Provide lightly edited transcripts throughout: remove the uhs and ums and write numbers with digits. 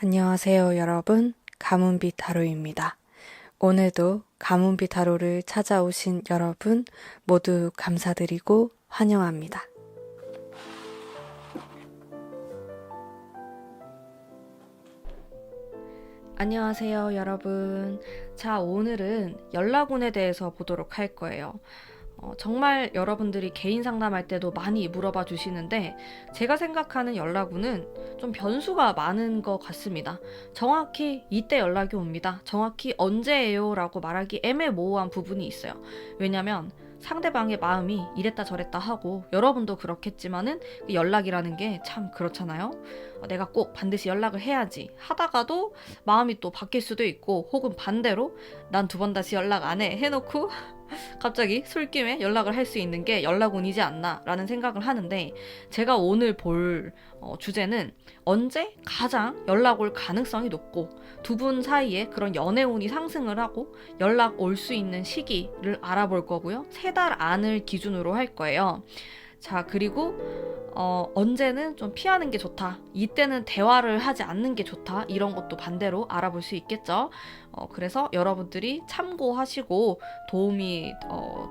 안녕하세요, 여러분. 가문비 타로입니다. 오늘도 가문비 타로를 찾아오신 여러분 모두 감사드리고 환영합니다. 안녕하세요, 여러분. 자, 오늘은 연락운에 대해서 보도록 할 거예요. 정말 여러분들이 개인 상담할 때도 많이 물어봐 주시는데 제가 생각하는 연락운은 좀 변수가 많은 것 같습니다. 정확히 이때 연락이 옵니다. 정확히 언제예요? 라고 말하기 애매모호한 부분이 있어요. 왜냐면 상대방의 마음이 이랬다 저랬다 하고 여러분도 그렇겠지만은 연락이라는 게 참 그렇잖아요. 내가 꼭 반드시 연락을 해야지 하다가도 마음이 또 바뀔 수도 있고 혹은 반대로 난 두 번 다시 연락 안 해 해놓고 갑자기 술김에 연락을 할 수 있는 게 연락운이지 않나 라는 생각을 하는데 제가 오늘 볼 주제는 언제 가장 연락 올 가능성이 높고 두 분 사이에 그런 연애운이 상승을 하고 연락 올 수 있는 시기를 알아볼 거고요. 3달 안을 기준으로 할 거예요. 자, 그리고 언제는 좀 피하는 게 좋다. 이때는 대화를 하지 않는 게 좋다. 이런 것도 반대로 알아볼 수 있겠죠. 그래서 여러분들이 참고하시고 도움이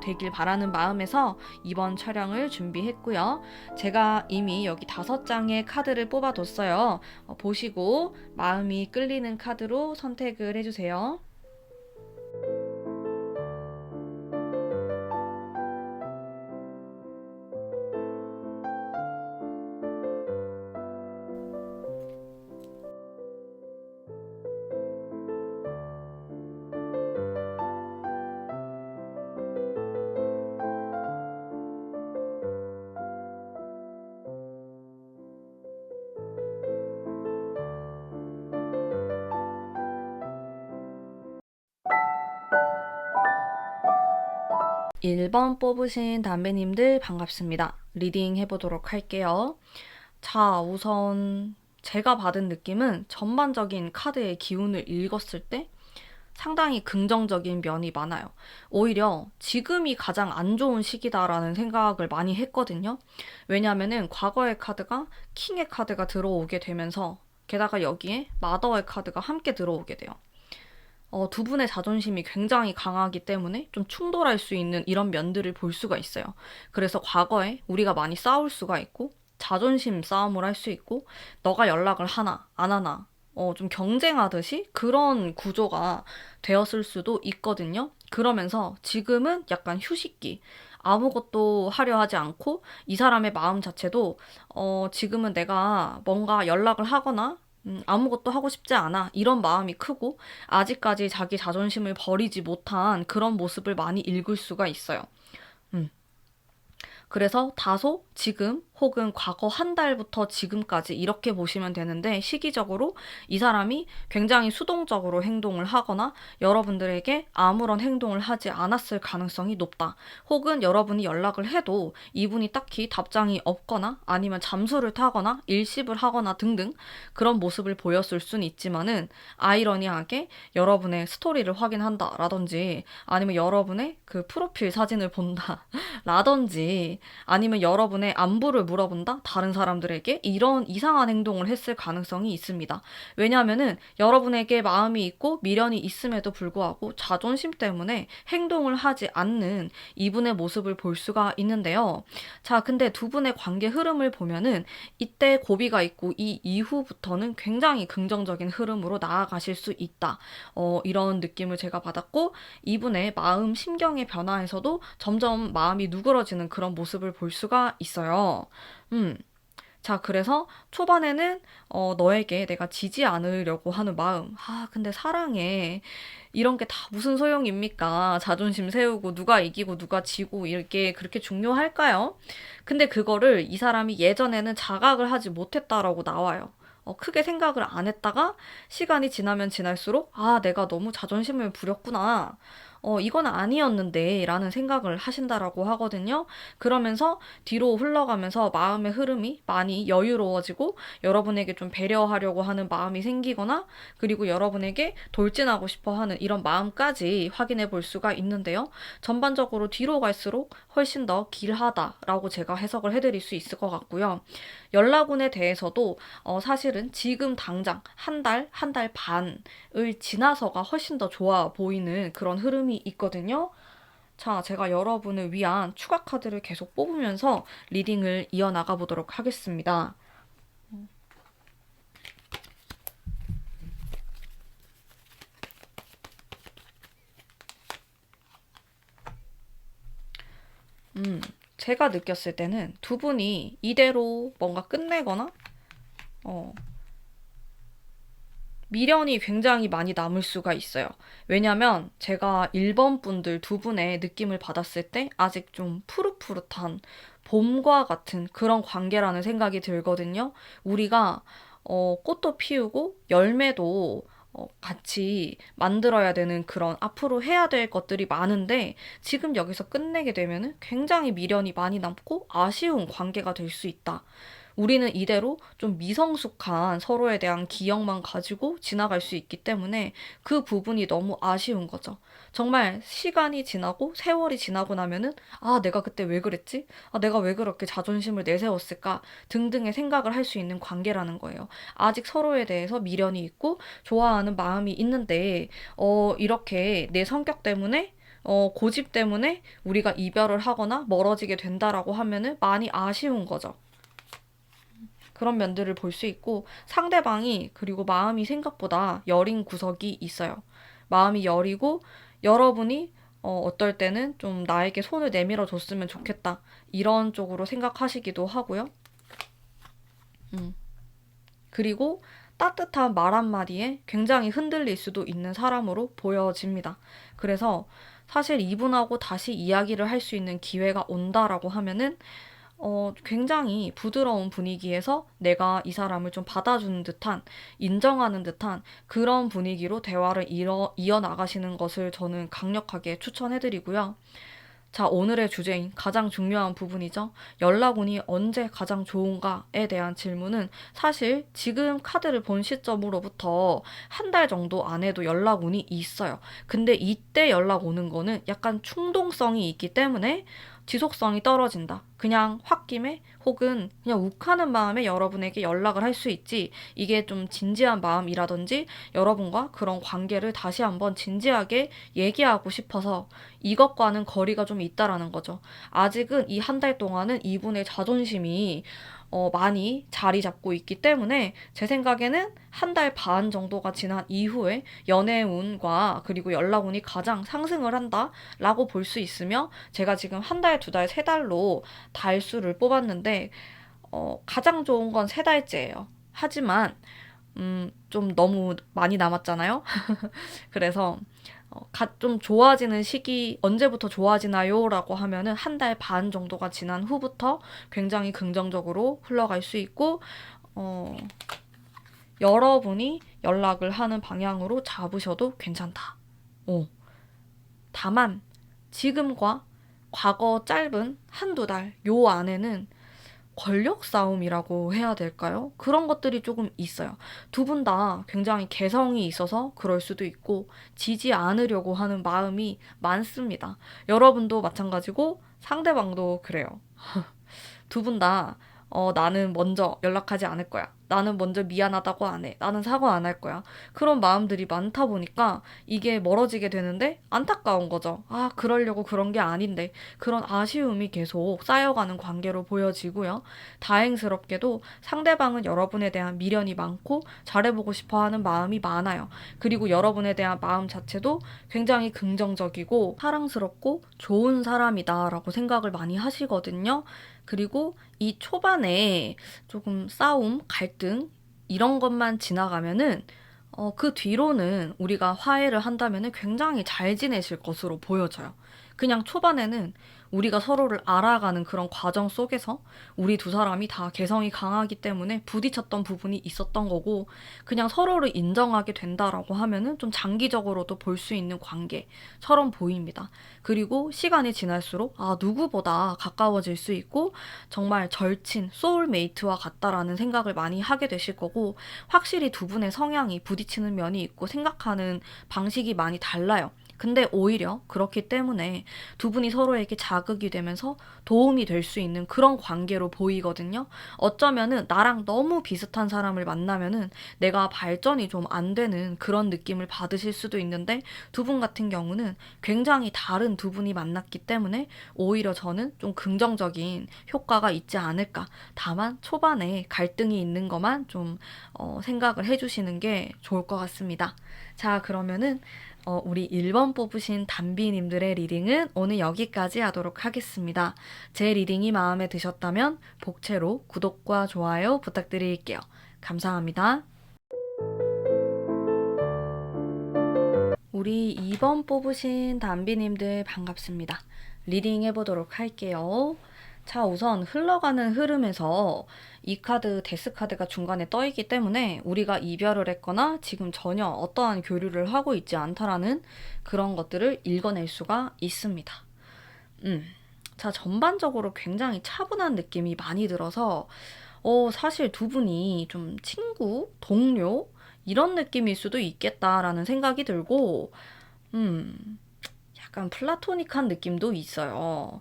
되길 바라는 마음에서 이번 촬영을 준비했고요. 제가 이미 여기 5장의 카드를 뽑아뒀어요. 보시고 마음이 끌리는 카드로 선택을 해주세요. 1번 뽑으신 담배님들 반갑습니다. 리딩 해보도록 할게요. 자, 우선 제가 받은 느낌은 전반적인 카드의 기운을 읽었을 때 상당히 긍정적인 면이 많아요. 오히려 지금이 가장 안 좋은 시기다라는 생각을 많이 했거든요. 왜냐하면은 과거의 카드가 킹의 카드가 들어오게 되면서 게다가 여기에 마더의 카드가 함께 들어오게 돼요. 두 분의 자존심이 굉장히 강하기 때문에 좀 충돌할 수 있는 이런 면들을 볼 수가 있어요. 그래서 과거에 우리가 많이 싸울 수가 있고 자존심 싸움을 할 수 있고 너가 연락을 하나 안 하나 좀 경쟁하듯이 그런 구조가 되었을 수도 있거든요. 그러면서 지금은 약간 휴식기. 아무것도 하려 하지 않고 이 사람의 마음 자체도 지금은 내가 뭔가 연락을 하거나 아무것도 하고 싶지 않아. 이런 마음이 크고 아직까지 자기 자존심을 버리지 못한 그런 모습을 많이 읽을 수가 있어요. 음. 그래서 다소 지금 혹은 과거 한 달부터 지금까지 이렇게 보시면 되는데 시기적으로 이 사람이 굉장히 수동적으로 행동을 하거나 여러분들에게 아무런 행동을 하지 않았을 가능성이 높다. 혹은 여러분이 연락을 해도 이분이 딱히 답장이 없거나 아니면 잠수를 타거나 일십을 하거나 등등 그런 모습을 보였을 수는 있지만은 아이러니하게 여러분의 스토리를 확인한다 라든지 아니면 여러분의 그 프로필 사진을 본다 라든지 아니면 여러분의 안부를 물어본다? 다른 사람들에게 이런 이상한 행동을 했을 가능성이 있습니다. 왜냐하면은 여러분에게 마음이 있고 미련이 있음에도 불구하고 자존심 때문에 행동을 하지 않는 이분의 모습을 볼 수가 있는데요. 자, 근데 두 분의 관계 흐름을 보면은 이때 고비가 있고 이 이후부터는 굉장히 긍정적인 흐름으로 나아가실 수 있다. 이런 느낌을 제가 받았고 이분의 마음 심경의 변화에서도 점점 마음이 누그러지는 그런 모습을 볼 수가 있어요. 음. 자, 그래서 초반에는 너에게 내가 지지 않으려고 하는 마음. 근데 사랑해. 이런 게 다 무슨 소용입니까? 자존심 세우고 누가 이기고 누가 지고 이렇게 그렇게 중요할까요? 근데 그거를 이 사람이 예전에는 자각을 하지 못했다라고 나와요. 크게 생각을 안 했다가 시간이 지나면 지날수록 내가 너무 자존심을 부렸구나. 이건 아니었는데 라는 생각을 하신다라고 하거든요. 그러면서 뒤로 흘러가면서 마음의 흐름이 많이 여유로워지고 여러분에게 좀 배려하려고 하는 마음이 생기거나 그리고 여러분에게 돌진하고 싶어 하는 이런 마음까지 확인해 볼 수가 있는데요. 전반적으로 뒤로 갈수록 훨씬 더 길하다라고 제가 해석을 해드릴 수 있을 것 같고요. 연락운에 대해서도 사실은 지금 당장 한 달 반을 지나서가 훨씬 더 좋아 보이는 그런 흐름이 있거든요. 자, 제가 여러분을 위한 추가 카드를 계속 뽑으면서 리딩을 이어나가 보도록 하겠습니다. 제가 느꼈을 때는 두 분이 이대로 뭔가 끝내거나, 어, 미련이 굉장히 많이 남을 수가 있어요. 왜냐면 제가 1번 분들 두 분의 느낌을 받았을 때 아직 좀 푸릇푸릇한 봄과 같은 그런 관계라는 생각이 들거든요. 우리가 꽃도 피우고 열매도 같이 만들어야 되는 그런 앞으로 해야 될 것들이 많은데 지금 여기서 끝내게 되면은 굉장히 미련이 많이 남고 아쉬운 관계가 될 수 있다. 우리는 이대로 좀 미성숙한 서로에 대한 기억만 가지고 지나갈 수 있기 때문에 그 부분이 너무 아쉬운 거죠. 정말 시간이 지나고 세월이 지나고 나면은 아, 내가 그때 왜 그랬지? 아, 내가 왜 그렇게 자존심을 내세웠을까? 등등의 생각을 할 수 있는 관계라는 거예요. 아직 서로에 대해서 미련이 있고 좋아하는 마음이 있는데 이렇게 내 성격 때문에 고집 때문에 우리가 이별을 하거나 멀어지게 된다라고 하면은 많이 아쉬운 거죠. 그런 면들을 볼 수 있고 상대방이 그리고 마음이 생각보다 여린 구석이 있어요. 마음이 여리고 여러분이 어떨 때는 좀 나에게 손을 내밀어 줬으면 좋겠다. 이런 쪽으로 생각하시기도 하고요. 음. 그리고 따뜻한 말 한마디에 굉장히 흔들릴 수도 있는 사람으로 보여집니다. 그래서 사실 이분하고 다시 이야기를 할 수 있는 기회가 온다라고 하면은 굉장히 부드러운 분위기에서 내가 이 사람을 좀 받아주는 듯한, 인정하는 듯한 그런 분위기로 대화를 이어나가시는 것을 저는 강력하게 추천해드리고요. 자, 오늘의 주제인 가장 중요한 부분이죠. 연락운이 언제 가장 좋은가에 대한 질문은 사실 지금 카드를 본 시점으로부터 한 달 정도 안에도 연락운이 있어요. 근데 이때 연락 오는 거는 약간 충동성이 있기 때문에 지속성이 떨어진다. 그냥 홧김에 혹은 그냥 욱하는 마음에 여러분에게 연락을 할 수 있지. 이게 좀 진지한 마음이라든지 여러분과 그런 관계를 다시 한번 진지하게 얘기하고 싶어서 이것과는 거리가 좀 있다라는 거죠. 아직은 이 한 달 동안은 이분의 자존심이 많이 자리 잡고 있기 때문에 제 생각에는 한 달 반 정도가 지난 이후에 연애운과 그리고 연락운이 가장 상승을 한다라고 볼 수 있으며 제가 지금 한 달, 두 달, 세 달로 달수를 뽑았는데 가장 좋은 건 세 달째예요. 하지만 좀 너무 많이 남았잖아요. 그래서 좀 좋아지는 시기 언제부터 좋아지나요? 라고 하면은 한 달 반 정도가 지난 후부터 굉장히 긍정적으로 흘러갈 수 있고 어, 여러분이 연락을 하는 방향으로 잡으셔도 괜찮다. 다만 지금과 과거 짧은 한두 달 요 안에는 권력 싸움이라고 해야 될까요? 그런 것들이 조금 있어요. 두 분 다 굉장히 개성이 있어서 그럴 수도 있고, 지지 않으려고 하는 마음이 많습니다. 여러분도 마찬가지고, 상대방도 그래요. 두 분 다, 나는 먼저 연락하지 않을 거야. 나는 먼저 미안하다고 안 해. 나는 사과 안 할 거야. 그런 마음들이 많다 보니까 이게 멀어지게 되는데 안타까운 거죠. 아, 그러려고 그런 게 아닌데. 그런 아쉬움이 계속 쌓여가는 관계로 보여지고요. 다행스럽게도 상대방은 여러분에 대한 미련이 많고 잘해보고 싶어 하는 마음이 많아요. 그리고 여러분에 대한 마음 자체도 굉장히 긍정적이고 사랑스럽고 좋은 사람이다라고 생각을 많이 하시거든요. 그리고 이 초반에 조금 싸움, 갈등, 이런 것만 지나가면은, 그 뒤로는 우리가 화해를 한다면은 굉장히 잘 지내실 것으로 보여져요. 그냥 초반에는 우리가 서로를 알아가는 그런 과정 속에서 우리 두 사람이 다 개성이 강하기 때문에 부딪혔던 부분이 있었던 거고, 그냥 서로를 인정하게 된다라고 하면은 좀 장기적으로도 볼 수 있는 관계처럼 보입니다. 그리고 시간이 지날수록, 아, 누구보다 가까워질 수 있고, 정말 절친, 소울메이트와 같다라는 생각을 많이 하게 되실 거고, 확실히 두 분의 성향이 부딪히는 면이 있고, 생각하는 방식이 많이 달라요. 근데 오히려 그렇기 때문에 두 분이 서로에게 자극이 되면서 도움이 될 수 있는 그런 관계로 보이거든요. 어쩌면은 나랑 너무 비슷한 사람을 만나면은 내가 발전이 좀 안 되는 그런 느낌을 받으실 수도 있는데 두 분 같은 경우는 굉장히 다른 두 분이 만났기 때문에 오히려 저는 좀 긍정적인 효과가 있지 않을까. 다만 초반에 갈등이 있는 것만 좀 생각을 해주시는 게 좋을 것 같습니다. 자, 그러면은 우리 1번 뽑으신 담비님들의 리딩은 오늘 여기까지 하도록 하겠습니다. 제 리딩이 마음에 드셨다면 복채로 구독과 좋아요 부탁드릴게요. 감사합니다. 우리 2번 뽑으신 담비님들 반갑습니다. 리딩 해보도록 할게요. 자, 우선 흘러가는 흐름에서 이 카드, 데스 카드가 중간에 떠있기 때문에 우리가 이별을 했거나 지금 전혀 어떠한 교류를 하고 있지 않다라는 그런 것들을 읽어낼 수가 있습니다. 자, 전반적으로 굉장히 차분한 느낌이 많이 들어서 사실 두 분이 좀 친구, 동료 이런 느낌일 수도 있겠다라는 생각이 들고 약간 플라토닉한 느낌도 있어요.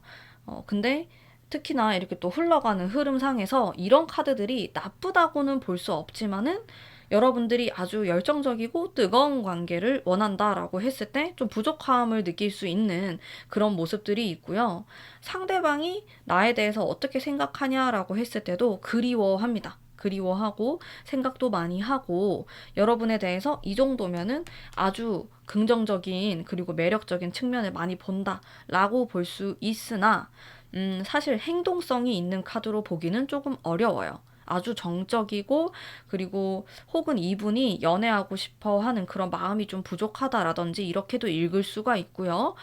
근데 특히나 이렇게 또 흘러가는 흐름상에서 이런 카드들이 나쁘다고는 볼 수 없지만은 여러분들이 아주 열정적이고 뜨거운 관계를 원한다라고 했을 때 좀 부족함을 느낄 수 있는 그런 모습들이 있고요. 상대방이 나에 대해서 어떻게 생각하냐라고 했을 때도 그리워합니다. 그리워하고 생각도 많이 하고 여러분에 대해서 이 정도면은 아주 긍정적인 그리고 매력적인 측면을 많이 본다라고 볼 수 있으나 사실 행동성이 있는 카드로 보기는 조금 어려워요. 아주 정적이고 그리고 혹은 이분이 연애하고 싶어 하는 그런 마음이 좀 부족하다라든지 이렇게도 읽을 수가 있고요.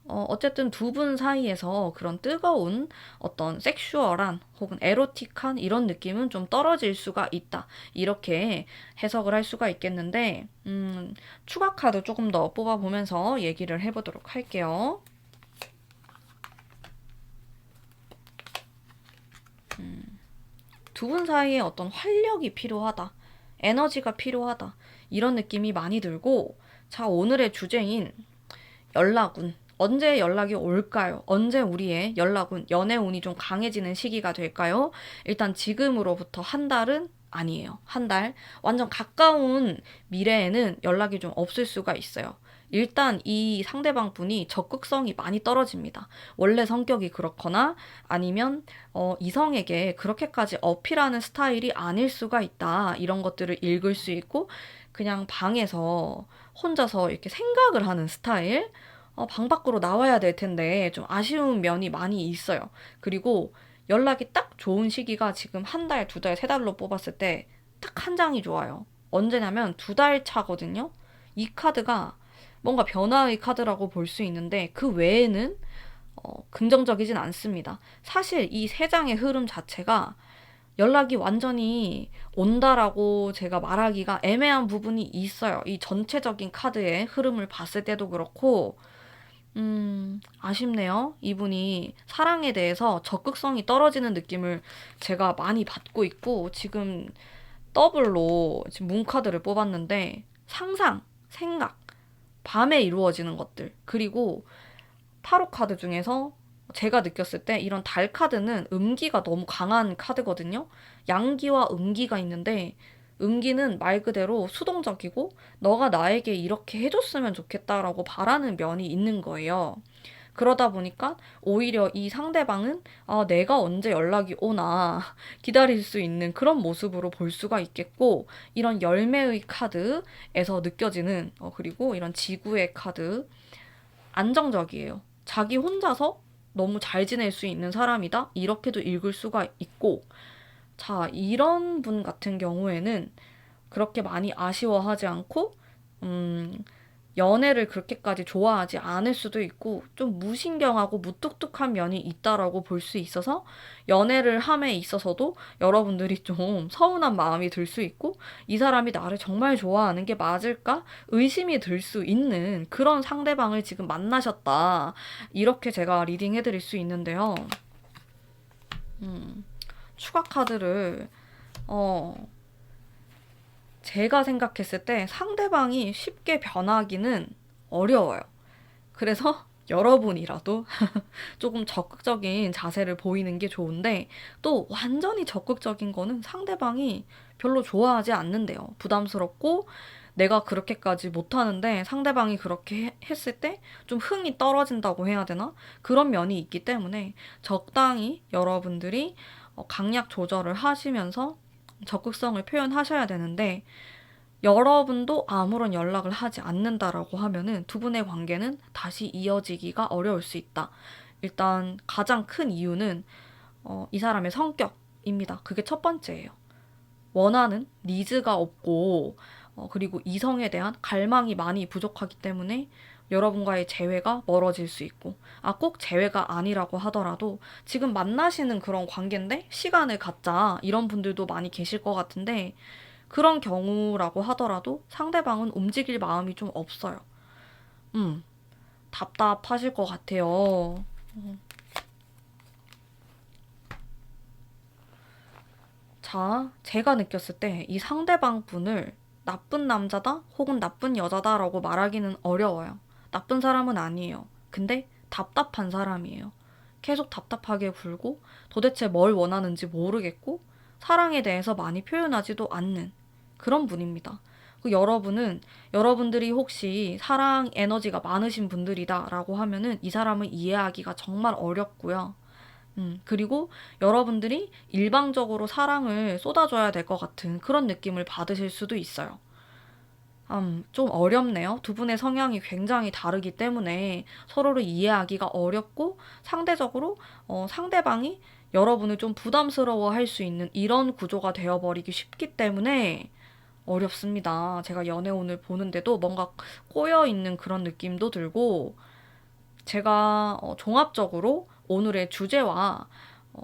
어쨌든 두 분 사이에서 그런 뜨거운 어떤 섹슈얼한 혹은 에로틱한 이런 느낌은 좀 떨어질 수가 있다. 이렇게 해석을 할 수가 있겠는데, 추가 카드 조금 더 뽑아보면서 얘기를 해보도록 할게요. 두 분 사이에 어떤 활력이 필요하다. 에너지가 필요하다. 이런 느낌이 많이 들고, 자, 오늘의 주제인 연락운. 언제 연락이 올까요? 언제 우리의 연락운, 연애운이 좀 강해지는 시기가 될까요? 일단 지금으로부터 한 달은 아니에요. 한 달. 완전 가까운 미래에는 연락이 좀 없을 수가 있어요. 일단 이 상대방 분이 적극성이 많이 떨어집니다. 원래 성격이 그렇거나 아니면 이성에게 그렇게까지 어필하는 스타일이 아닐 수가 있다. 이런 것들을 읽을 수 있고 그냥 방에서 혼자서 이렇게 생각을 하는 스타일? 방 밖으로 나와야 될 텐데 좀 아쉬운 면이 많이 있어요. 그리고 연락이 딱 좋은 시기가 지금 한 달, 두 달, 세 달로 뽑았을 때 딱 한 장이 좋아요. 언제냐면 두 달 차거든요. 이 카드가 뭔가 변화의 카드라고 볼 수 있는데 그 외에는 긍정적이진 않습니다. 사실 이 세 장의 흐름 자체가 연락이 완전히 온다라고 제가 말하기가 애매한 부분이 있어요. 이 전체적인 카드의 흐름을 봤을 때도 그렇고 아쉽네요. 이분이 사랑에 대해서 적극성이 떨어지는 느낌을 제가 많이 받고 있고, 지금 더블로 지금 문카드를 뽑았는데, 상상, 생각, 밤에 이루어지는 것들, 그리고 타로 카드 중에서 제가 느꼈을 때 이런 달 카드는 음기가 너무 강한 카드거든요. 양기와 음기가 있는데 음기는 말 그대로 수동적이고 너가 나에게 이렇게 해줬으면 좋겠다라고 바라는 면이 있는 거예요. 그러다 보니까 오히려 이 상대방은 내가 언제 연락이 오나 기다릴 수 있는 그런 모습으로 볼 수가 있겠고 이런 열매의 카드에서 느껴지는 그리고 이런 지구의 카드 안정적이에요. 자기 혼자서 너무 잘 지낼 수 있는 사람이다? 이렇게도 읽을 수가 있고, 자, 이런 분 같은 경우에는 그렇게 많이 아쉬워하지 않고, 연애를 그렇게까지 좋아하지 않을 수도 있고, 좀 무신경하고 무뚝뚝한 면이 있다라고 볼 수 있어서, 연애를 함에 있어서도 여러분들이 좀 서운한 마음이 들 수 있고, 이 사람이 나를 정말 좋아하는 게 맞을까? 의심이 들 수 있는 그런 상대방을 지금 만나셨다. 이렇게 제가 리딩 해드릴 수 있는데요. 추가 카드를, 제가 생각했을 때 상대방이 쉽게 변하기는 어려워요. 그래서 여러분이라도 조금 적극적인 자세를 보이는 게 좋은데 또 완전히 적극적인 거는 상대방이 별로 좋아하지 않는데요. 부담스럽고 내가 그렇게까지 못하는데 상대방이 그렇게 했을 때 좀 흥이 떨어진다고 해야 되나? 그런 면이 있기 때문에 적당히 여러분들이 강약 조절을 하시면서 적극성을 표현하셔야 되는데 여러분도 아무런 연락을 하지 않는다라고 하면은 두 분의 관계는 다시 이어지기가 어려울 수 있다. 일단 가장 큰 이유는 이 사람의 성격입니다. 그게 첫 번째예요. 원하는 니즈가 없고 그리고 이성에 대한 갈망이 많이 부족하기 때문에 여러분과의 재회가 멀어질 수 있고 꼭 재회가 아니라고 하더라도 지금 만나시는 그런 관계인데 시간을 갖자 이런 분들도 많이 계실 것 같은데 그런 경우라고 하더라도 상대방은 움직일 마음이 좀 없어요. 답답하실 것 같아요. 자, 제가 느꼈을 때 이 상대방 분을 나쁜 남자다 혹은 나쁜 여자다라고 말하기는 어려워요. 나쁜 사람은 아니에요. 근데 답답한 사람이에요. 계속 답답하게 굴고 도대체 뭘 원하는지 모르겠고 사랑에 대해서 많이 표현하지도 않는 그런 분입니다. 여러분은 여러분들이 혹시 사랑 에너지가 많으신 분들이다라고 하면은 이 사람을 이해하기가 정말 어렵고요. 그리고 여러분들이 일방적으로 사랑을 쏟아줘야 될 것 같은 그런 느낌을 받으실 수도 있어요. 좀 어렵네요. 두 분의 성향이 굉장히 다르기 때문에 서로를 이해하기가 어렵고 상대적으로 상대방이 여러분을 좀 부담스러워 할 수 있는 이런 구조가 되어버리기 쉽기 때문에 어렵습니다. 제가 연애운을 보는데도 뭔가 꼬여있는 그런 느낌도 들고 제가 종합적으로 오늘의 주제와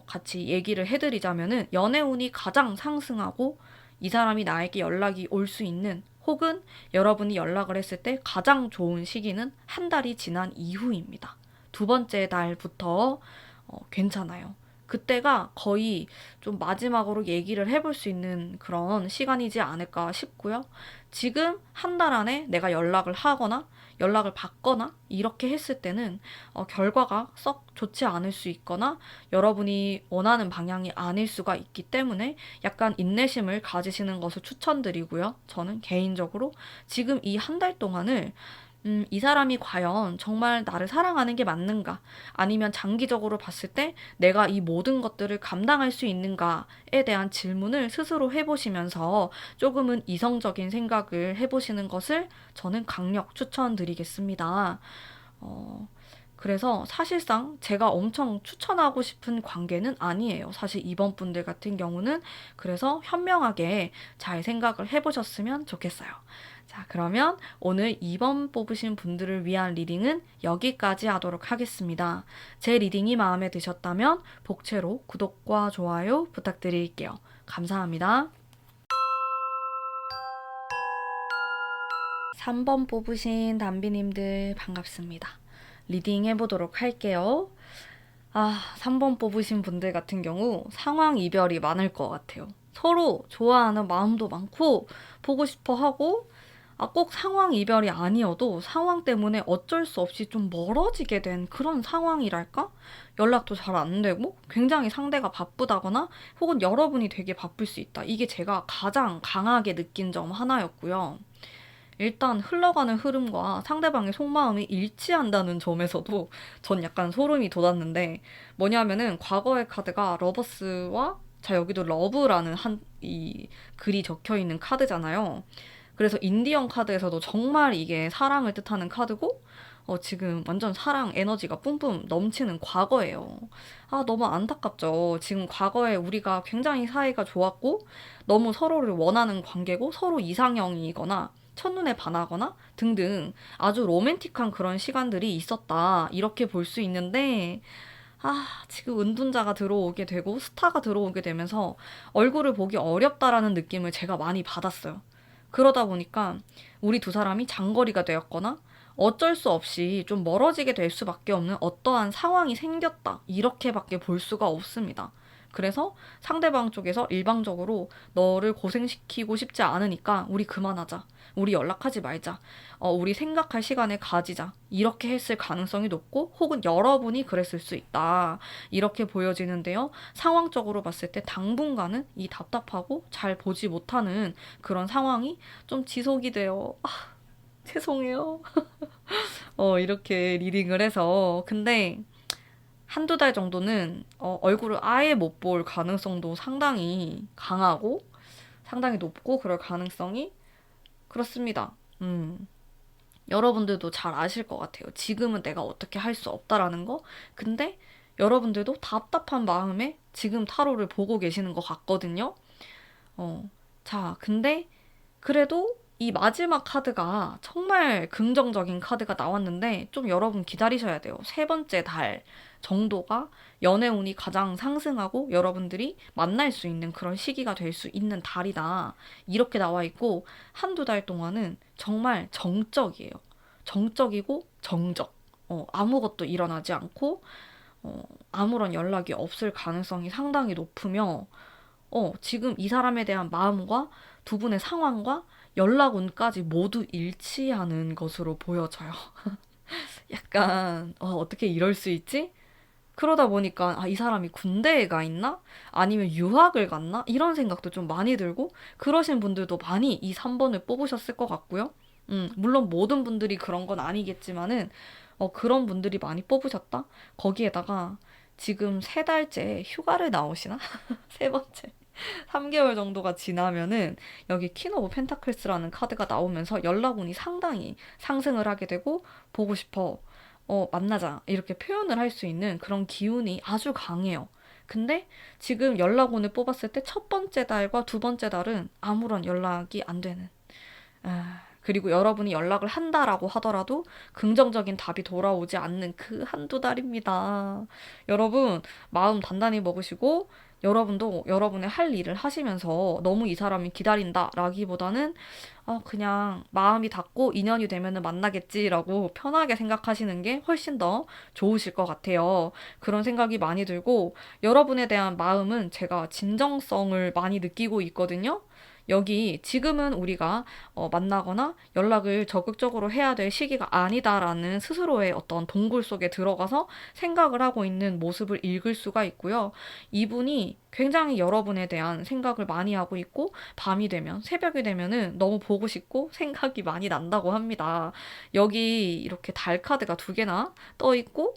같이 얘기를 해드리자면은 연애운이 가장 상승하고 이 사람이 나에게 연락이 올 수 있는 혹은 여러분이 연락을 했을 때 가장 좋은 시기는 한 달이 지난 이후입니다. 두 번째 달부터 괜찮아요. 그때가 거의 좀 마지막으로 얘기를 해볼 수 있는 그런 시간이지 않을까 싶고요. 지금 한 달 안에 내가 연락을 하거나 연락을 받거나 이렇게 했을 때는 결과가 썩 좋지 않을 수 있거나 여러분이 원하는 방향이 아닐 수가 있기 때문에 약간 인내심을 가지시는 것을 추천드리고요. 저는 개인적으로 지금 이 한 달 동안을 이 사람이 과연 정말 나를 사랑하는 게 맞는가? 아니면 장기적으로 봤을 때 내가 이 모든 것들을 감당할 수 있는가에 대한 질문을 스스로 해보시면서 조금은 이성적인 생각을 해보시는 것을 저는 강력 추천드리겠습니다. 그래서 사실상 제가 엄청 추천하고 싶은 관계는 아니에요. 사실 이번 분들 같은 경우는 그래서 현명하게 잘 생각을 해보셨으면 좋겠어요. 자, 그러면 오늘 2번 뽑으신 분들을 위한 리딩은 여기까지 하도록 하겠습니다. 제 리딩이 마음에 드셨다면 복채로 구독과 좋아요 부탁드릴게요. 감사합니다. 3번 뽑으신 담비님들 반갑습니다. 리딩 해보도록 할게요. 3번 뽑으신 분들 같은 경우 상황 이별이 많을 것 같아요. 서로 좋아하는 마음도 많고 보고 싶어 하고 꼭 상황 이별이 아니어도 상황 때문에 어쩔 수 없이 좀 멀어지게 된 그런 상황이랄까? 연락도 잘 안 되고 굉장히 상대가 바쁘다거나 혹은 여러분이 되게 바쁠 수 있다. 이게 제가 가장 강하게 느낀 점 하나였고요. 일단 흘러가는 흐름과 상대방의 속마음이 일치한다는 점에서도 전 약간 소름이 돋았는데 뭐냐면은 과거의 카드가 러버스와 자 여기도 러브라는 이 글이 적혀 있는 카드잖아요. 그래서 인디언 카드에서도 정말 이게 사랑을 뜻하는 카드고 지금 완전 사랑 에너지가 뿜뿜 넘치는 과거예요. 너무 안타깝죠. 지금 과거에 우리가 굉장히 사이가 좋았고 너무 서로를 원하는 관계고 서로 이상형이거나 첫눈에 반하거나 등등 아주 로맨틱한 그런 시간들이 있었다. 이렇게 볼 수 있는데 지금 은둔자가 들어오게 되고 스타가 들어오게 되면서 얼굴을 보기 어렵다라는 느낌을 제가 많이 받았어요. 그러다 보니까 우리 두 사람이 장거리가 되었거나 어쩔 수 없이 좀 멀어지게 될 수밖에 없는 어떠한 상황이 생겼다. 이렇게밖에 볼 수가 없습니다. 그래서 상대방 쪽에서 일방적으로 너를 고생시키고 싶지 않으니까 우리 그만하자. 우리 연락하지 말자. 우리 생각할 시간을 가지자. 이렇게 했을 가능성이 높고 혹은 여러분이 그랬을 수 있다. 이렇게 보여지는데요. 상황적으로 봤을 때 당분간은 이 답답하고 잘 보지 못하는 그런 상황이 좀 지속이 돼요. 죄송해요. 이렇게 리딩을 해서. 근데 한두 달 정도는 얼굴을 아예 못 볼 가능성도 상당히 강하고 상당히 높고 그럴 가능성이 그렇습니다. 여러분들도 잘 아실 것 같아요. 지금은 내가 어떻게 할 수 없다라는 거. 근데 여러분들도 답답한 마음에 지금 타로를 보고 계시는 것 같거든요. 자, 근데 그래도 이 마지막 카드가 정말 긍정적인 카드가 나왔는데 좀 여러분 기다리셔야 돼요. 세 번째 달 정도가 연애운이 가장 상승하고 여러분들이 만날 수 있는 그런 시기가 될 수 있는 달이다. 이렇게 나와 있고 한두 달 동안은 정말 정적이에요. 정적이고 정적. 아무것도 일어나지 않고 아무런 연락이 없을 가능성이 상당히 높으며 지금 이 사람에 대한 마음과 두 분의 상황과 연락운까지 모두 일치하는 것으로 보여져요. 약간, 어떻게 이럴 수 있지? 그러다 보니까, 이 사람이 군대에 가 있나? 아니면 유학을 갔나? 이런 생각도 좀 많이 들고, 그러신 분들도 많이 이 3번을 뽑으셨을 것 같고요. 물론 모든 분들이 그런 건 아니겠지만은, 그런 분들이 많이 뽑으셨다? 거기에다가 지금 세 달째 휴가를 나오시나? 세 번째. 3개월 정도가 지나면은 여기 퀸 오브 펜타클스라는 카드가 나오면서 연락운이 상당히 상승을 하게 되고 보고 싶어. 만나자. 이렇게 표현을 할 수 있는 그런 기운이 아주 강해요. 근데 지금 연락운을 뽑았을 때 첫 번째 달과 두 번째 달은 아무런 연락이 안 되는. 그리고 여러분이 연락을 한다라고 하더라도 긍정적인 답이 돌아오지 않는 그 한두 달입니다. 여러분, 마음 단단히 먹으시고, 여러분도 여러분의 할 일을 하시면서 너무 이 사람이 기다린다라기보다는 그냥 마음이 닿고 인연이 되면은 만나겠지라고 편하게 생각하시는 게 훨씬 더 좋으실 것 같아요. 그런 생각이 많이 들고 여러분에 대한 마음은 제가 진정성을 많이 느끼고 있거든요. 여기 지금은 우리가 만나거나 연락을 적극적으로 해야 될 시기가 아니다라는 스스로의 어떤 동굴 속에 들어가서 생각을 하고 있는 모습을 읽을 수가 있고요. 이분이 굉장히 여러분에 대한 생각을 많이 하고 있고 밤이 되면 새벽이 되면은 너무 보고 싶고 생각이 많이 난다고 합니다. 여기 이렇게 달 카드가 두 개나 떠 있고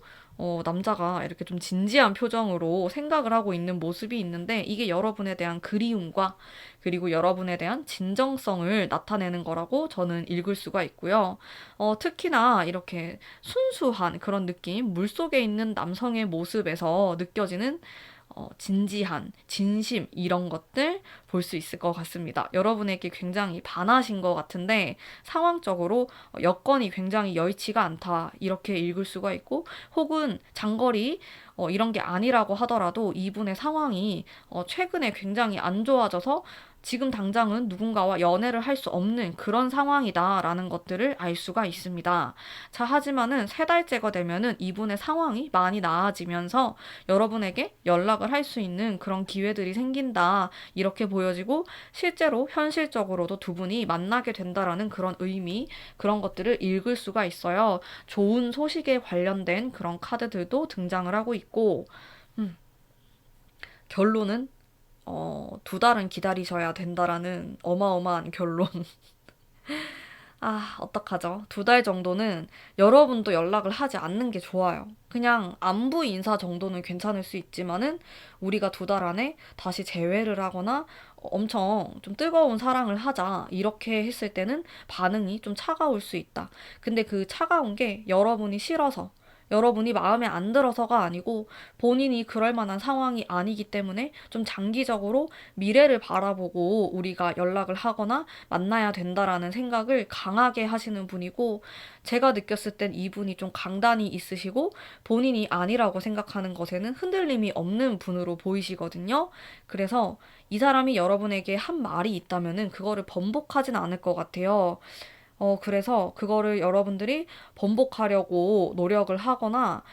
남자가 이렇게 좀 진지한 표정으로 생각을 하고 있는 모습이 있는데 이게 여러분에 대한 그리움과 그리고 여러분에 대한 진정성을 나타내는 거라고 저는 읽을 수가 있고요. 특히나 이렇게 순수한 그런 느낌, 물속에 있는 남성의 모습에서 느껴지는 진지한, 진심, 이런 것들 볼 수 있을 것 같습니다. 여러분에게 굉장히 반하신 것 같은데, 상황적으로 여건이 굉장히 여의치가 않다, 이렇게 읽을 수가 있고, 혹은 장거리, 이런 게 아니라고 하더라도 이분의 상황이 최근에 굉장히 안 좋아져서 지금 당장은 누군가와 연애를 할 수 없는 그런 상황이다라는 것들을 알 수가 있습니다. 자, 하지만은 세 달째가 되면은 이분의 상황이 많이 나아지면서 여러분에게 연락을 할 수 있는 그런 기회들이 생긴다. 이렇게 보여지고 실제로 현실적으로도 두 분이 만나게 된다라는 그런 의미, 그런 것들을 읽을 수가 있어요. 좋은 소식에 관련된 그런 카드들도 등장을 하고 있고, 결론은 두 달은 기다리셔야 된다라는 어마어마한 결론. 어떡하죠? 두 달 정도는 여러분도 연락을 하지 않는 게 좋아요. 그냥 안부 인사 정도는 괜찮을 수 있지만은 우리가 두 달 안에 다시 재회를 하거나 엄청 좀 뜨거운 사랑을 하자. 이렇게 했을 때는 반응이 좀 차가울 수 있다. 근데 그 차가운 게 여러분이 싫어서 여러분이 마음에 안 들어서가 아니고 본인이 그럴 만한 상황이 아니기 때문에 좀 장기적으로 미래를 바라보고 우리가 연락을 하거나 만나야 된다라는 생각을 강하게 하시는 분이고 제가 느꼈을 땐 이분이 좀 강단이 있으시고 본인이 아니라고 생각하는 것에는 흔들림이 없는 분으로 보이시거든요. 그래서 이 사람이 여러분에게 한 말이 있다면은 그거를 번복하진 않을 것 같아요. 그래서 그거를 여러분들이 번복하려고 노력을 하거나,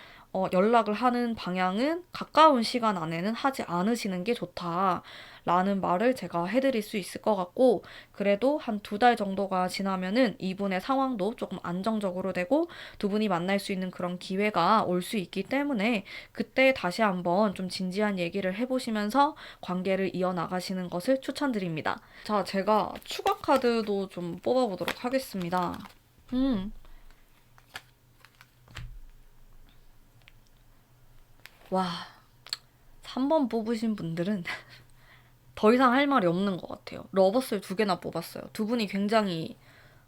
연락을 하는 방향은 가까운 시간 안에는 하지 않으시는 게 좋다라는 말을 제가 해드릴 수 있을 것 같고, 그래도 한 2달 정도가 지나면은 이분의 상황도 조금 안정적으로 되고 두 분이 만날 수 있는 그런 기회가 올 수 있기 때문에 그때 다시 한번 좀 진지한 얘기를 해보시면서 관계를 이어나가시는 것을 추천드립니다. 자, 제가 추가 카드도 좀 뽑아보도록 하겠습니다. 음, 와, 3번 뽑으신 분들은 더 이상 할 말이 없는 것 같아요. 러버스를 2개나 뽑았어요. 두 분이 굉장히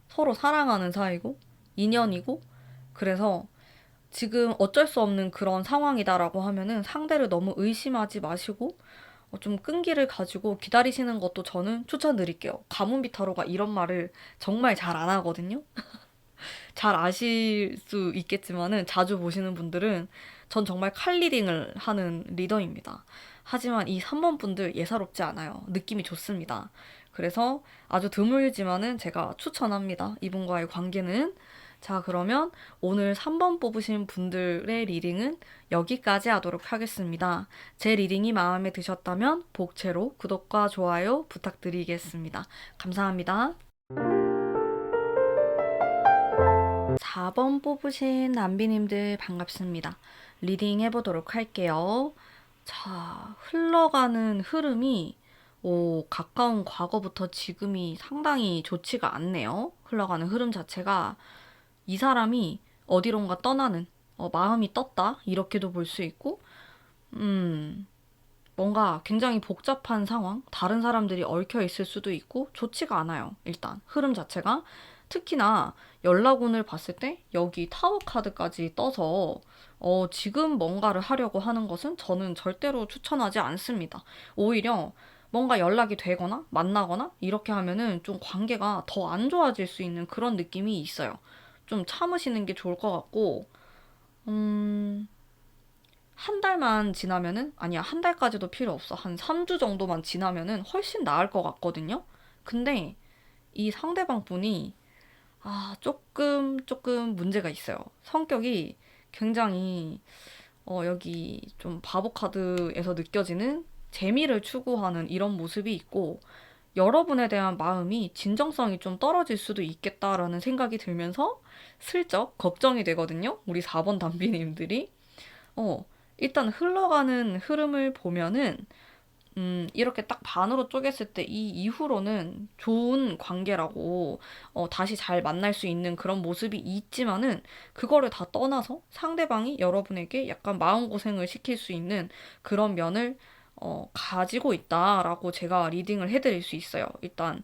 서로 사랑하는 사이고, 인연이고, 그래서 지금 어쩔 수 없는 그런 상황이다라고 하면은 상대를 너무 의심하지 마시고, 좀 끈기를 가지고 기다리시는 것도 저는 추천드릴게요. 가문비 타로가 이런 말을 정말 잘 안 하거든요. 잘 아실 수 있겠지만은 자주 보시는 분들은 전 정말 칼리딩을 하는 리더입니다. 하지만 이 3번 분들 예사롭지 않아요. 느낌이 좋습니다. 그래서 아주 드물지만은 제가 추천합니다. 이분과의 관계는. 자, 그러면 오늘 3번 뽑으신 분들의 리딩은 여기까지 하도록 하겠습니다. 제 리딩이 마음에 드셨다면 복채로 구독과 좋아요 부탁드리겠습니다. 감사합니다. 4번 뽑으신 남비님들 반갑습니다. 리딩 해보도록 할게요. 자, 흘러가는 흐름이 가까운 과거부터 지금이 상당히 좋지가 않네요. 흘러가는 흐름 자체가 이 사람이 어디론가 떠나는, 마음이 떴다 이렇게도 볼 수 있고, 뭔가 굉장히 복잡한 상황, 다른 사람들이 얽혀 있을 수도 있고 좋지가 않아요. 일단 흐름 자체가. 특히나 연락운을 봤을 때 여기 타워 카드까지 떠서 지금 뭔가를 하려고 하는 것은 저는 절대로 추천하지 않습니다. 오히려 뭔가 연락이 되거나 만나거나 이렇게 하면은 좀 관계가 더 안 좋아질 수 있는 그런 느낌이 있어요. 좀 참으시는 게 좋을 것 같고, 음, 한 달만 지나면은, 아니야, 한 달까지도 필요 없어. 한 3주 정도만 지나면은 훨씬 나을 것 같거든요? 근데 이 상대방 분이, 조금 문제가 있어요. 성격이 굉장히, 여기 좀 바보 카드에서 느껴지는 재미를 추구하는 이런 모습이 있고, 여러분에 대한 마음이 진정성이 좀 떨어질 수도 있겠다라는 생각이 들면서 슬쩍 걱정이 되거든요. 우리 4번 담비님들이. 어, 일단 흘러가는 흐름을 보면은, 이렇게 딱 반으로 쪼갰을 때 이 이후로는 좋은 관계라고, 다시 잘 만날 수 있는 그런 모습이 있지만은, 그거를 다 떠나서 상대방이 여러분에게 약간 마음고생을 시킬 수 있는 그런 면을, 가지고 있다라고 제가 리딩을 해드릴 수 있어요. 일단,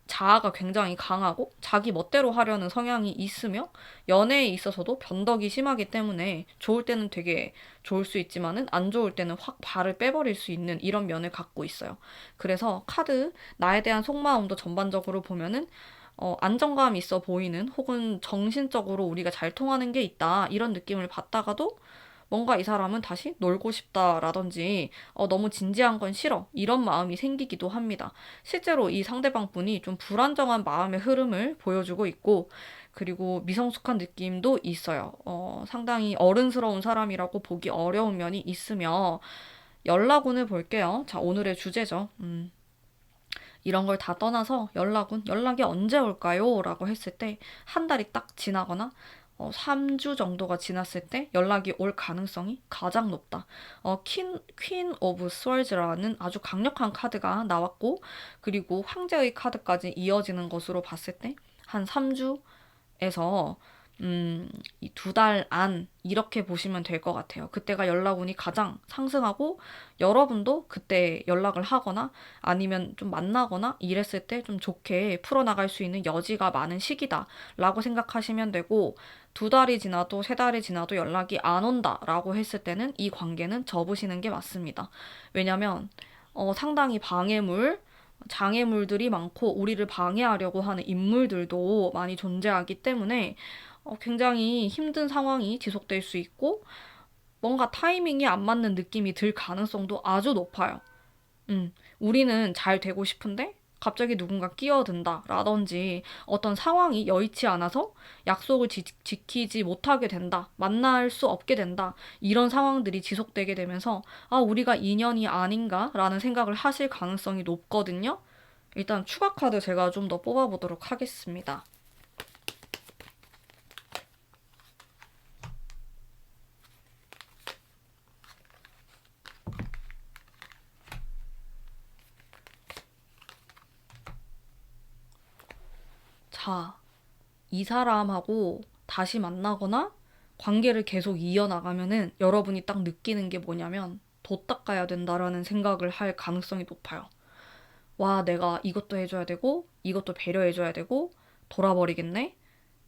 자아가 굉장히 강하고 자기 멋대로 하려는 성향이 있으며 연애에 있어서도 변덕이 심하기 때문에 좋을 때는 되게 좋을 수 있지만은 안 좋을 때는 확 발을 빼버릴 수 있는 이런 면을 갖고 있어요. 그래서 카드 나에 대한 속마음도 전반적으로 보면은 안정감 있어 보이는 혹은 정신적으로 우리가 잘 통하는 게 있다 이런 느낌을 받다가도 뭔가 이 사람은 다시 놀고 싶다라든지 너무 진지한 건 싫어 이런 마음이 생기기도 합니다. 실제로 이 상대방 분이 좀 불안정한 마음의 흐름을 보여주고 있고 그리고 미성숙한 느낌도 있어요. 상당히 어른스러운 사람이라고 보기 어려운 면이 있으며 연락운을 볼게요. 자, 오늘의 주제죠. 이런 걸 다 떠나서 연락이 언제 올까요? 라고 했을 때 한 달이 딱 지나거나 3주 정도가 지났을 때 연락이 올 가능성이 가장 높다. 퀸 오브 스월즈라는 아주 강력한 카드가 나왔고, 그리고 황제의 카드까지 이어지는 것으로 봤을 때, 한 3주에서, 이 2달 안, 이렇게 보시면 될 것 같아요. 그때가 연락운이 가장 상승하고, 여러분도 그때 연락을 하거나, 아니면 좀 만나거나, 이랬을 때 좀 좋게 풀어나갈 수 있는 여지가 많은 시기다. 라고 생각하시면 되고, 2달이 지나도 3달이 지나도 연락이 안 온다라고 했을 때는 이 관계는 접으시는 게 맞습니다. 왜냐면 상당히 장애물들이 많고 우리를 방해하려고 하는 인물들도 많이 존재하기 때문에 굉장히 힘든 상황이 지속될 수 있고 뭔가 타이밍이 안 맞는 느낌이 들 가능성도 아주 높아요. 우리는 잘 되고 싶은데 갑자기 누군가 끼어든다 라든지 어떤 상황이 여의치 않아서 약속을 지키지 못하게 된다. 만날 수 없게 된다. 이런 상황들이 지속되게 되면서 아, 우리가 인연이 아닌가? 라는 생각을 하실 가능성이 높거든요. 일단 추가 카드 제가 좀 더 뽑아보도록 하겠습니다. 자, 이 사람하고 다시 만나거나 관계를 계속 이어나가면은 여러분이 딱 느끼는 게 뭐냐면 도 닦아야 된다라는 생각을 할 가능성이 높아요. 와, 내가 이것도 해줘야 되고 이것도 배려해줘야 되고 돌아버리겠네?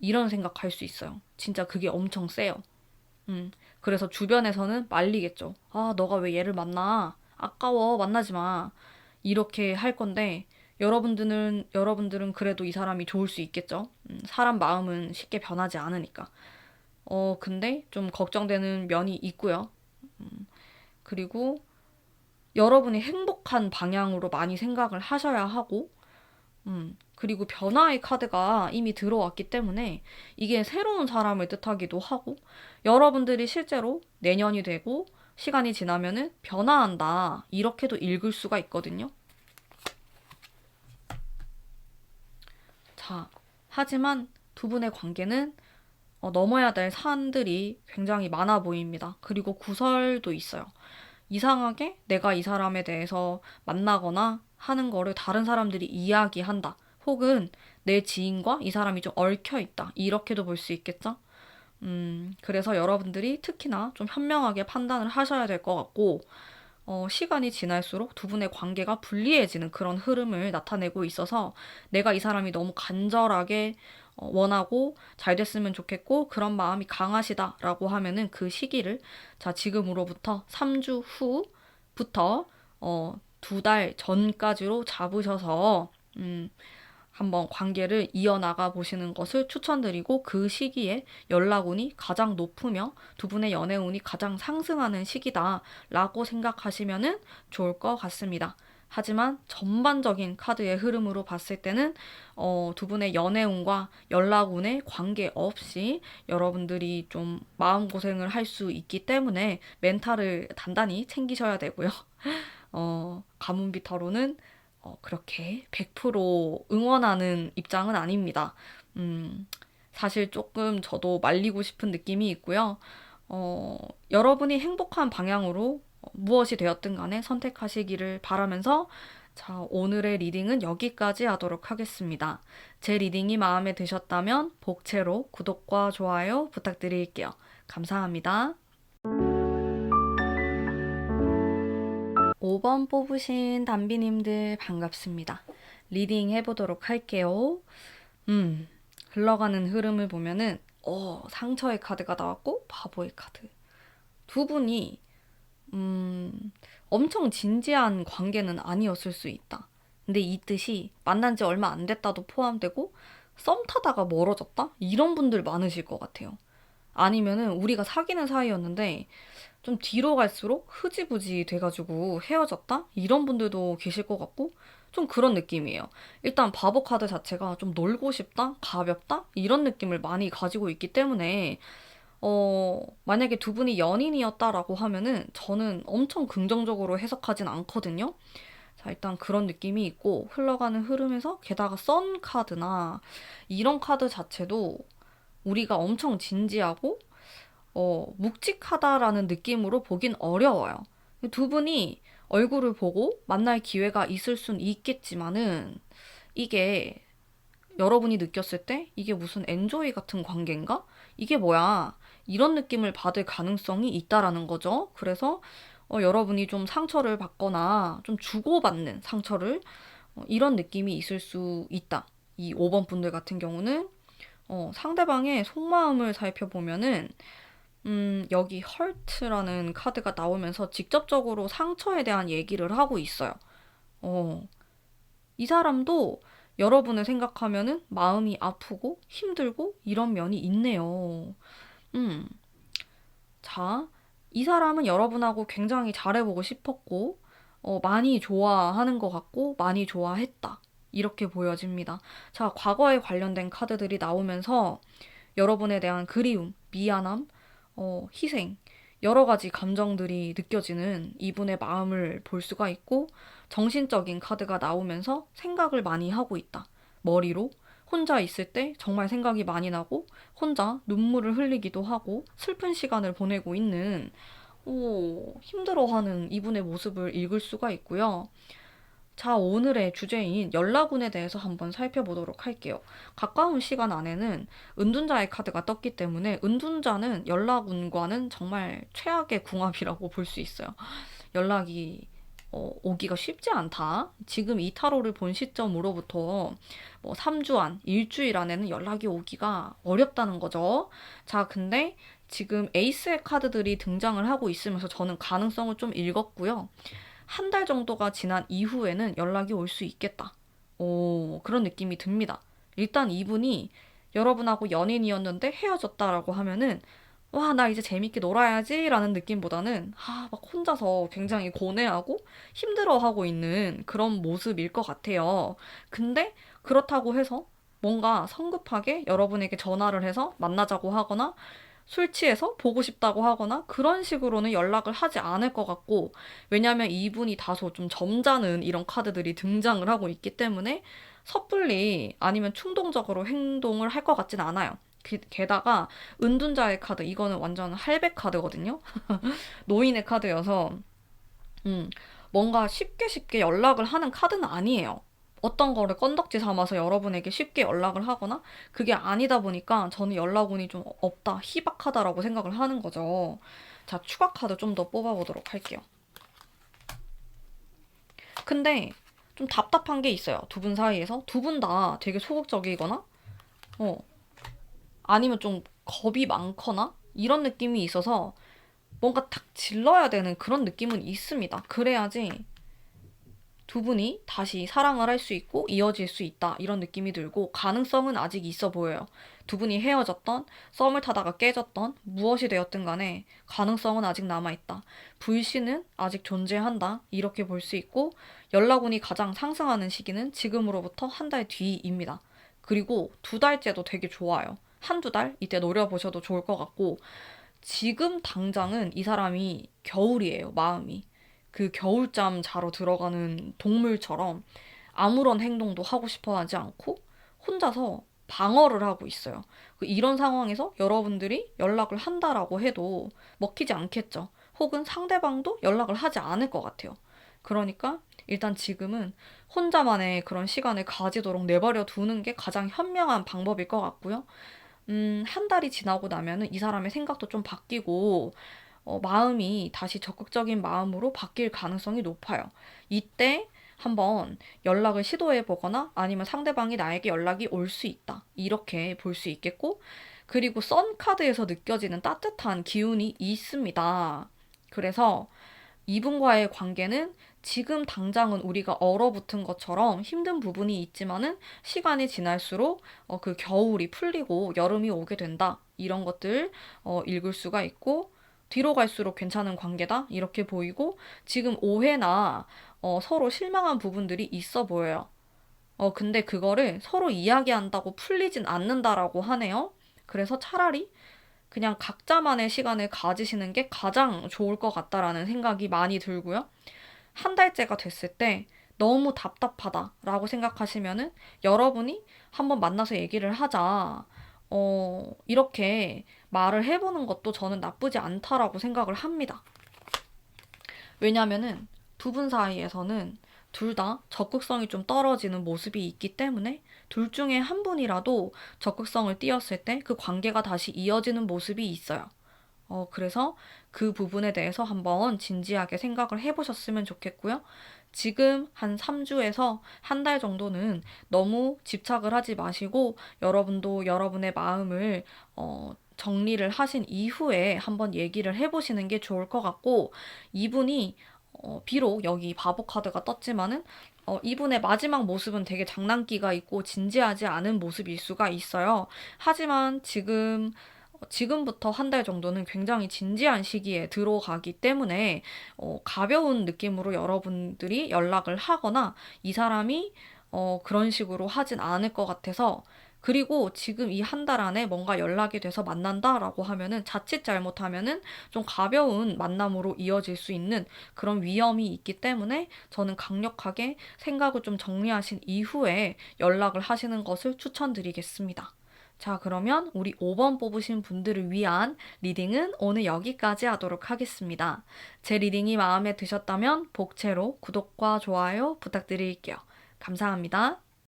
이런 생각할 수 있어요. 진짜 그게 엄청 세요. 그래서 주변에서는 말리겠죠. 아, 너가 왜 얘를 만나? 아까워, 만나지 마. 이렇게 할 건데, 여러분들은 그래도 이 사람이 좋을 수 있겠죠? 사람 마음은 쉽게 변하지 않으니까. 근데 좀 걱정되는 면이 있고요. 그리고 여러분이 행복한 방향으로 많이 생각을 하셔야 하고, 그리고 변화의 카드가 이미 들어왔기 때문에 이게 새로운 사람을 뜻하기도 하고 여러분들이 실제로 내년이 되고 시간이 지나면은 변화한다. 이렇게도 읽을 수가 있거든요. 자, 하지만 두 분의 관계는 넘어야 될 산들이 굉장히 많아 보입니다. 그리고 구설도 있어요. 이상하게 내가 이 사람에 대해서 만나거나 하는 거를 다른 사람들이 이야기한다. 혹은 내 지인과 이 사람이 좀 얽혀 있다. 이렇게도 볼 수 있겠죠? 그래서 여러분들이 특히나 좀 현명하게 판단을 하셔야 될 것 같고, 시간이 지날수록 두 분의 관계가 불리해지는 그런 흐름을 나타내고 있어서 내가 이 사람이 너무 간절하게 원하고 잘 됐으면 좋겠고 그런 마음이 강하시다라고 하면은 그 시기를 자, 지금으로부터 3주 후부터 2달 전까지로 잡으셔서 한번 관계를 이어나가 보시는 것을 추천드리고 그 시기에 연락운이 가장 높으며 두 분의 연애운이 가장 상승하는 시기다라고 생각하시면 좋을 것 같습니다. 하지만 전반적인 카드의 흐름으로 봤을 때는 두 분의 연애운과 연락운에 관계없이 여러분들이 좀 마음고생을 할 수 있기 때문에 멘탈을 단단히 챙기셔야 되고요. 가문비타로는 그렇게 100% 응원하는 입장은 아닙니다. 사실 조금 저도 말리고 싶은 느낌이 있고요. 여러분이 행복한 방향으로 무엇이 되었든 간에 선택하시기를 바라면서 자, 오늘의 리딩은 여기까지 하도록 하겠습니다. 제 리딩이 마음에 드셨다면 복채로 구독과 좋아요 부탁드릴게요. 감사합니다. 5번 뽑으신 담비님들 반갑습니다. 리딩 해보도록 할게요. 흘러가는 흐름을 보면은, 상처의 카드가 나왔고, 바보의 카드. 두 분이, 엄청 진지한 관계는 아니었을 수 있다. 근데 이 뜻이 만난 지 얼마 안 됐다도 포함되고, 썸 타다가 멀어졌다? 이런 분들 많으실 것 같아요. 아니면은 우리가 사귀는 사이였는데, 좀 뒤로 갈수록 흐지부지 돼가지고 헤어졌다? 이런 분들도 계실 것 같고 좀 그런 느낌이에요. 일단 바보 카드 자체가 좀 놀고 싶다? 가볍다? 이런 느낌을 많이 가지고 있기 때문에 만약에 두 분이 연인이었다라고 하면은 저는 엄청 긍정적으로 해석하진 않거든요. 자, 일단 그런 느낌이 있고 흘러가는 흐름에서 게다가 선 카드나 이런 카드 자체도 우리가 엄청 진지하고 묵직하다라는 느낌으로 보긴 어려워요. 두 분이 얼굴을 보고 만날 기회가 있을 순 있겠지만은 이게 여러분이 느꼈을 때 이게 무슨 엔조이 같은 관계인가? 이게 뭐야? 이런 느낌을 받을 가능성이 있다라는 거죠. 그래서 여러분이 좀 상처를 받거나 좀 주고받는 상처를 이런 느낌이 있을 수 있다. 이 5번 분들 같은 경우는 상대방의 속마음을 살펴보면은 여기 헐트라는 카드가 나오면서 직접적으로 상처에 대한 얘기를 하고 있어요. 어, 이 사람도 여러분을 생각하면은 마음이 아프고 힘들고 이런 면이 있네요. 음, 자, 이 사람은 여러분하고 굉장히 잘해보고 싶었고, 많이 좋아하는 것 같고, 많이 좋아했다. 이렇게 보여집니다. 자, 과거에 관련된 카드들이 나오면서 여러분에 대한 그리움, 미안함, 희생, 여러 가지 감정들이 느껴지는 이분의 마음을 볼 수가 있고, 정신적인 카드가 나오면서 생각을 많이 하고 있다. 머리로 혼자 있을 때 정말 생각이 많이 나고, 혼자 눈물을 흘리기도 하고, 슬픈 시간을 보내고 있는, 힘들어하는 이분의 모습을 읽을 수가 있고요. 자, 오늘의 주제인 연락운에 대해서 한번 살펴보도록 할게요. 가까운 시간 안에는 은둔자의 카드가 떴기 때문에 은둔자는 연락운과는 정말 최악의 궁합이라고 볼 수 있어요. 연락이 오기가 쉽지 않다. 지금 이 타로를 본 시점으로부터 3주 안, 일주일 안에는 연락이 오기가 어렵다는 거죠. 자, 근데 지금 에이스의 카드들이 등장을 하고 있으면서 저는 가능성을 좀 읽었고요. 한 달 정도가 지난 이후에는 연락이 올 수 있겠다. 그런 느낌이 듭니다. 일단 이분이 여러분하고 연인이었는데 헤어졌다라고 하면은 와, 나 이제 재밌게 놀아야지 라는 느낌보다는 막 혼자서 굉장히 고뇌하고 힘들어하고 있는 그런 모습일 것 같아요. 근데 그렇다고 해서 뭔가 성급하게 여러분에게 전화를 해서 만나자고 하거나 술 취해서 보고 싶다고 하거나 그런 식으로는 연락을 하지 않을 것 같고, 왜냐면 이분이 다소 좀 점잖은 이런 카드들이 등장을 하고 있기 때문에 섣불리 아니면 충동적으로 행동을 할 것 같진 않아요. 게다가 은둔자의 카드, 이거는 완전 할배 카드거든요. 노인의 카드여서 음, 뭔가 쉽게 쉽게 연락을 하는 카드는 아니에요. 어떤 거를 건덕지 삼아서 여러분에게 쉽게 연락을 하거나 그게 아니다 보니까 저는 연락운이 좀 없다, 희박하다라고 생각을 하는 거죠. 자, 추가 카드 좀 더 뽑아보도록 할게요. 근데 좀 답답한 게 있어요. 두 분 사이에서. 두 분 다 되게 소극적이거나, 어, 아니면 좀 겁이 많거나 이런 느낌이 있어서 뭔가 탁 질러야 되는 그런 느낌은 있습니다. 그래야지 두 분이 다시 사랑을 할 수 있고 이어질 수 있다. 이런 느낌이 들고 가능성은 아직 있어 보여요. 두 분이 헤어졌던, 썸을 타다가 깨졌던, 무엇이 되었든 간에 가능성은 아직 남아있다. 불씨는 아직 존재한다. 이렇게 볼 수 있고 연락운이 가장 상승하는 시기는 지금으로부터 한 달 뒤입니다. 그리고 두 달째도 되게 좋아요. 한두 달? 이때 노려보셔도 좋을 것 같고, 지금 당장은 이 사람이 겨울이에요, 마음이. 그 겨울잠 자러 들어가는 동물처럼 아무런 행동도 하고 싶어 하지 않고 혼자서 방어를 하고 있어요. 이런 상황에서 여러분들이 연락을 한다라고 해도 먹히지 않겠죠. 혹은 상대방도 연락을 하지 않을 것 같아요. 그러니까 일단 지금은 혼자만의 그런 시간을 가지도록 내버려 두는 게 가장 현명한 방법일 것 같고요. 한 달이 지나고 나면은 이 사람의 생각도 좀 바뀌고, 마음이 다시 적극적인 마음으로 바뀔 가능성이 높아요. 이때 한번 연락을 시도해 보거나 아니면 상대방이 나에게 연락이 올 수 있다. 이렇게 볼 수 있겠고, 그리고 선 카드에서 느껴지는 따뜻한 기운이 있습니다. 그래서 이분과의 관계는 지금 당장은 우리가 얼어붙은 것처럼 힘든 부분이 있지만은 시간이 지날수록 그 겨울이 풀리고 여름이 오게 된다. 이런 것들 읽을 수가 있고, 뒤로 갈수록 괜찮은 관계다. 이렇게 보이고, 지금 오해나 서로 실망한 부분들이 있어 보여요. 근데 그거를 서로 이야기한다고 풀리진 않는다라고 하네요. 그래서 차라리 그냥 각자만의 시간을 가지시는 게 가장 좋을 것 같다라는 생각이 많이 들고요. 한 달째가 됐을 때 너무 답답하다라고 생각하시면은 여러분이 한번 만나서 얘기를 하자. 이렇게 말을 해보는 것도 저는 나쁘지 않다라고 생각을 합니다. 왜냐면은 두 분 사이에서는 둘 다 적극성이 좀 떨어지는 모습이 있기 때문에 둘 중에 한 분이라도 적극성을 띄었을 때 그 관계가 다시 이어지는 모습이 있어요. 그래서 그 부분에 대해서 한번 진지하게 생각을 해보셨으면 좋겠고요. 지금 한 3주에서 한 달 정도는 너무 집착을 하지 마시고 여러분도 여러분의 마음을 정리를 하신 이후에 한번 얘기를 해보시는 게 좋을 것 같고, 이분이 비록 여기 바보 카드가 떴지만은 이분의 마지막 모습은 되게 장난기가 있고 진지하지 않은 모습일 수가 있어요. 하지만 지금부터 한 달 정도는 굉장히 진지한 시기에 들어가기 때문에 가벼운 느낌으로 여러분들이 연락을 하거나 이 사람이 그런 식으로 하진 않을 것 같아서 그리고 지금 이 한 달 안에 뭔가 연락이 돼서 만난다라고 하면은 자칫 잘못하면은 좀 가벼운 만남으로 이어질 수 있는 그런 위험이 있기 때문에 저는 강력하게 생각을 좀 정리하신 이후에 연락을 하시는 것을 추천드리겠습니다. 자, 그러면 우리 5번 뽑으신 분들을 위한 리딩은 오늘 여기까지 하도록 하겠습니다. 제 리딩이 마음에 드셨다면 복채로 구독과 좋아요 부탁드릴게요. 감사합니다.